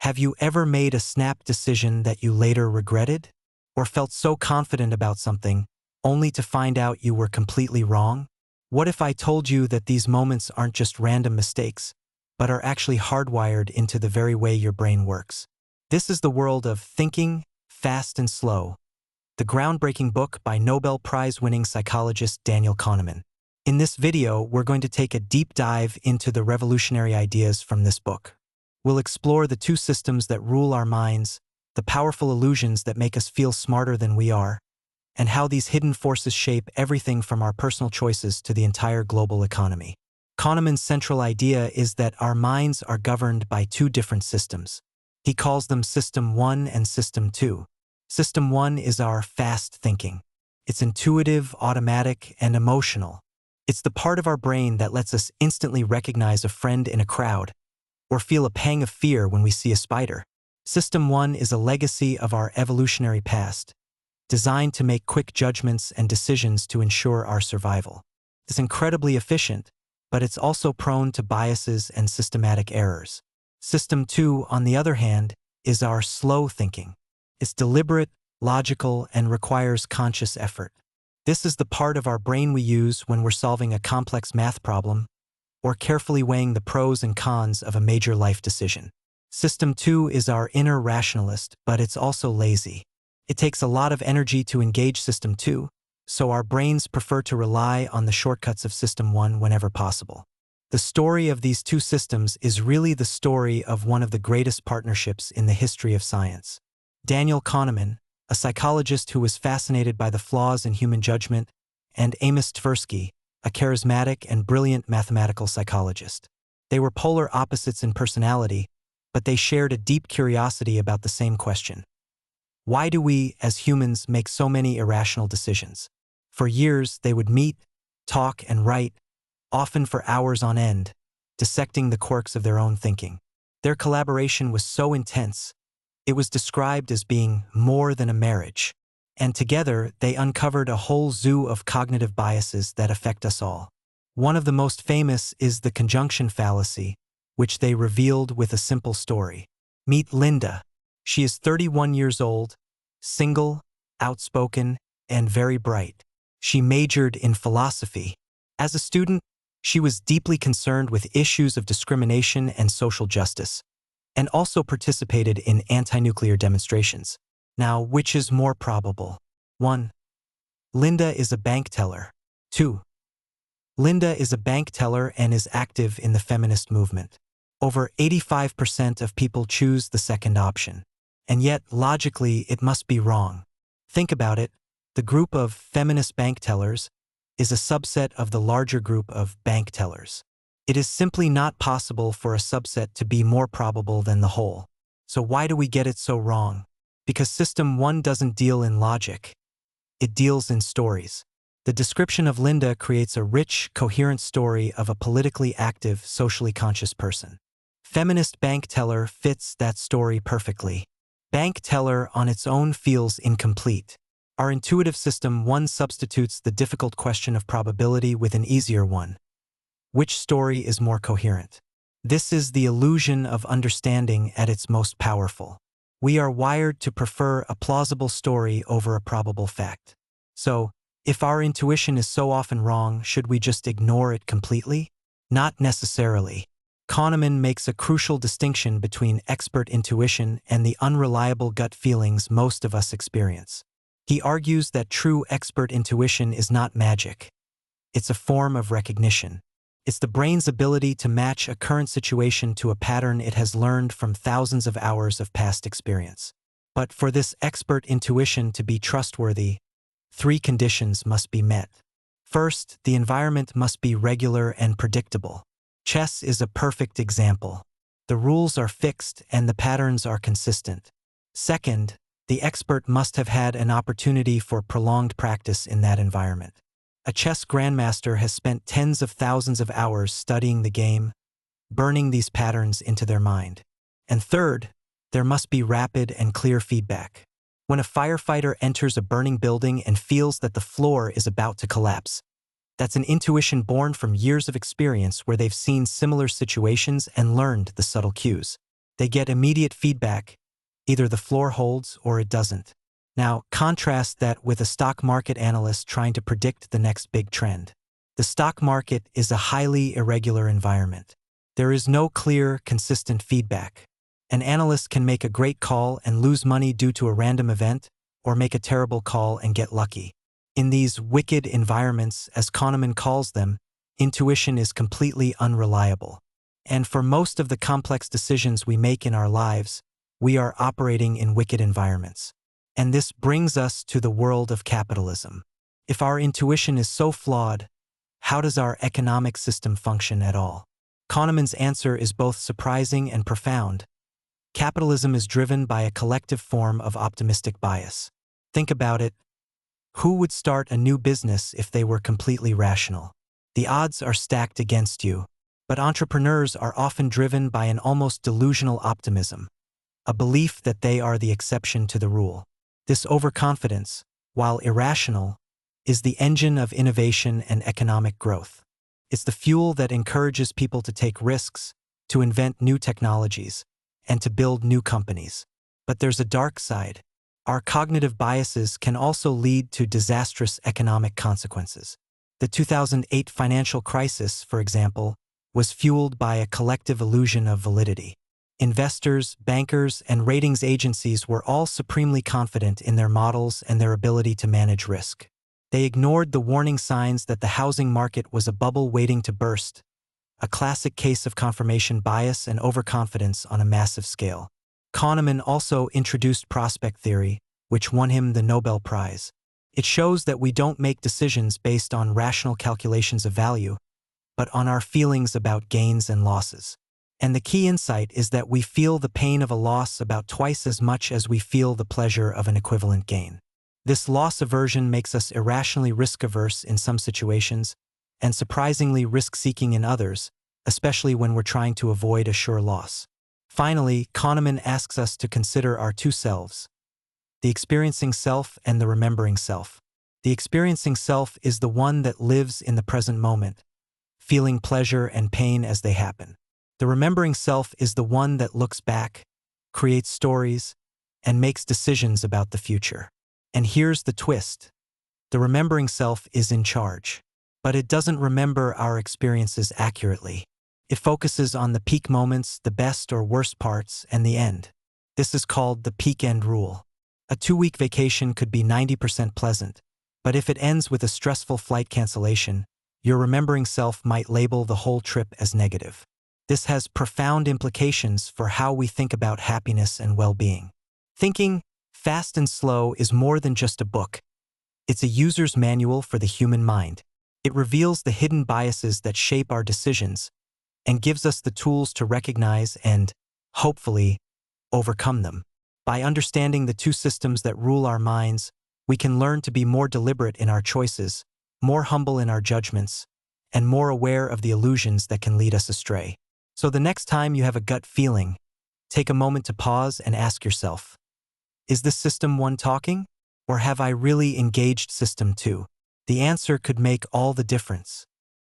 Have you ever made a snap decision that you later regretted? Or felt so confident about something, only to find out you were completely wrong? What if I told you that these moments aren't just random mistakes, but are actually hardwired into the very way your brain works? This is the world of Thinking, Fast and Slow, the groundbreaking book by Nobel Prize-winning psychologist Daniel Kahneman. In this video, we're going to take a deep dive into the revolutionary ideas from this book. We'll explore the two systems that rule our minds, the powerful illusions that make us feel smarter than we are, and how these hidden forces shape everything from our personal choices to the entire global economy. Kahneman's central idea is that our minds are governed by two different systems. He calls them System 1 and System 2. System 1 is our fast thinking. It's intuitive, automatic, and emotional. It's the part of our brain that lets us instantly recognize a friend in a crowd, or feel a pang of fear when we see a spider. System 1 is a legacy of our evolutionary past, designed to make quick judgments and decisions to ensure our survival. It's incredibly efficient, but it's also prone to biases and systematic errors. System 2, on the other hand, is our slow thinking. It's deliberate, logical, and requires conscious effort. This is the part of our brain we use when we're solving a complex math problem or carefully weighing the pros and cons of a major life decision. System 2 is our inner rationalist, but it's also lazy. It takes a lot of energy to engage System 2, so our brains prefer to rely on the shortcuts of System 1 whenever possible. The story of these two systems is really the story of one of the greatest partnerships in the history of science. Daniel Kahneman, a psychologist who was fascinated by the flaws in human judgment, and Amos Tversky, a charismatic and brilliant mathematical psychologist. They were polar opposites in personality, but they shared a deep curiosity about the same question. Why do we, as humans, make so many irrational decisions? For years, they would meet, talk, and write, often for hours on end, dissecting the quirks of their own thinking. Their collaboration was so intense, it was described as being more than a marriage. And together, they uncovered a whole zoo of cognitive biases that affect us all. One of the most famous is the conjunction fallacy, which they revealed with a simple story. Meet Linda. She is 31 years old, single, outspoken, and very bright. She majored in philosophy. As a student, she was deeply concerned with issues of discrimination and social justice, and also participated in anti-nuclear demonstrations. Now, which is more probable? 1. Linda is a bank teller. 2. Linda is a bank teller and is active in the feminist movement. Over 85% of people choose the second option. And yet, logically, it must be wrong. Think about it. The group of feminist bank tellers is a subset of the larger group of bank tellers. It is simply not possible for a subset to be more probable than the whole. So why do we get it so wrong? Because System 1 doesn't deal in logic. It deals in stories. The description of Linda creates a rich, coherent story of a politically active, socially conscious person. Feminist bank teller fits that story perfectly. Bank teller on its own feels incomplete. Our intuitive System 1 substitutes the difficult question of probability with an easier one. Which story is more coherent? This is the illusion of understanding at its most powerful. We are wired to prefer a plausible story over a probable fact. So, if our intuition is so often wrong, should we just ignore it completely? Not necessarily. Kahneman makes a crucial distinction between expert intuition and the unreliable gut feelings most of us experience. He argues that true expert intuition is not magic. It's a form of recognition. It's the brain's ability to match a current situation to a pattern it has learned from thousands of hours of past experience. But for this expert intuition to be trustworthy, 3 conditions must be met. First, the environment must be regular and predictable. Chess is a perfect example. The rules are fixed and the patterns are consistent. Second, the expert must have had an opportunity for prolonged practice in that environment. A chess grandmaster has spent tens of thousands of hours studying the game, burning these patterns into their mind. And third, there must be rapid and clear feedback. When a firefighter enters a burning building and feels that the floor is about to collapse, that's an intuition born from years of experience where they've seen similar situations and learned the subtle cues. They get immediate feedback. Either the floor holds or it doesn't. Now, contrast that with a stock market analyst trying to predict the next big trend. The stock market is a highly irregular environment. There is no clear, consistent feedback. An analyst can make a great call and lose money due to a random event, or make a terrible call and get lucky. In these wicked environments, as Kahneman calls them, intuition is completely unreliable. And for most of the complex decisions we make in our lives, we are operating in wicked environments. And this brings us to the world of capitalism. If our intuition is so flawed, how does our economic system function at all? Kahneman's answer is both surprising and profound. Capitalism is driven by a collective form of optimistic bias. Think about it. Who would start a new business if they were completely rational? The odds are stacked against you. But entrepreneurs are often driven by an almost delusional optimism, a belief that they are the exception to the rule. This overconfidence, while irrational, is the engine of innovation and economic growth. It's the fuel that encourages people to take risks, to invent new technologies, and to build new companies. But there's a dark side. Our cognitive biases can also lead to disastrous economic consequences. The 2008 financial crisis, for example, was fueled by a collective illusion of validity. Investors, bankers, and ratings agencies were all supremely confident in their models and their ability to manage risk. They ignored the warning signs that the housing market was a bubble waiting to burst, a classic case of confirmation bias and overconfidence on a massive scale. Kahneman also introduced prospect theory, which won him the Nobel Prize. It shows that we don't make decisions based on rational calculations of value, but on our feelings about gains and losses. And the key insight is that we feel the pain of a loss about twice as much as we feel the pleasure of an equivalent gain. This loss aversion makes us irrationally risk-averse in some situations, and surprisingly risk-seeking in others, especially when we're trying to avoid a sure loss. Finally, Kahneman asks us to consider our two selves: the experiencing self and the remembering self. The experiencing self is the one that lives in the present moment, feeling pleasure and pain as they happen. The remembering self is the one that looks back, creates stories, and makes decisions about the future. And here's the twist. The remembering self is in charge, but it doesn't remember our experiences accurately. It focuses on the peak moments, the best or worst parts, and the end. This is called the peak-end rule. A 2-week vacation could be 90% pleasant, but if it ends with a stressful flight cancellation, your remembering self might label the whole trip as negative. This has profound implications for how we think about happiness and well-being. Thinking Fast and Slow is more than just a book. It's a user's manual for the human mind. It reveals the hidden biases that shape our decisions and gives us the tools to recognize and, hopefully, overcome them. By understanding the two systems that rule our minds, we can learn to be more deliberate in our choices, more humble in our judgments, and more aware of the illusions that can lead us astray. So the next time you have a gut feeling, take a moment to pause and ask yourself, is this system one talking? Or have I really engaged system two? The answer could make all the difference.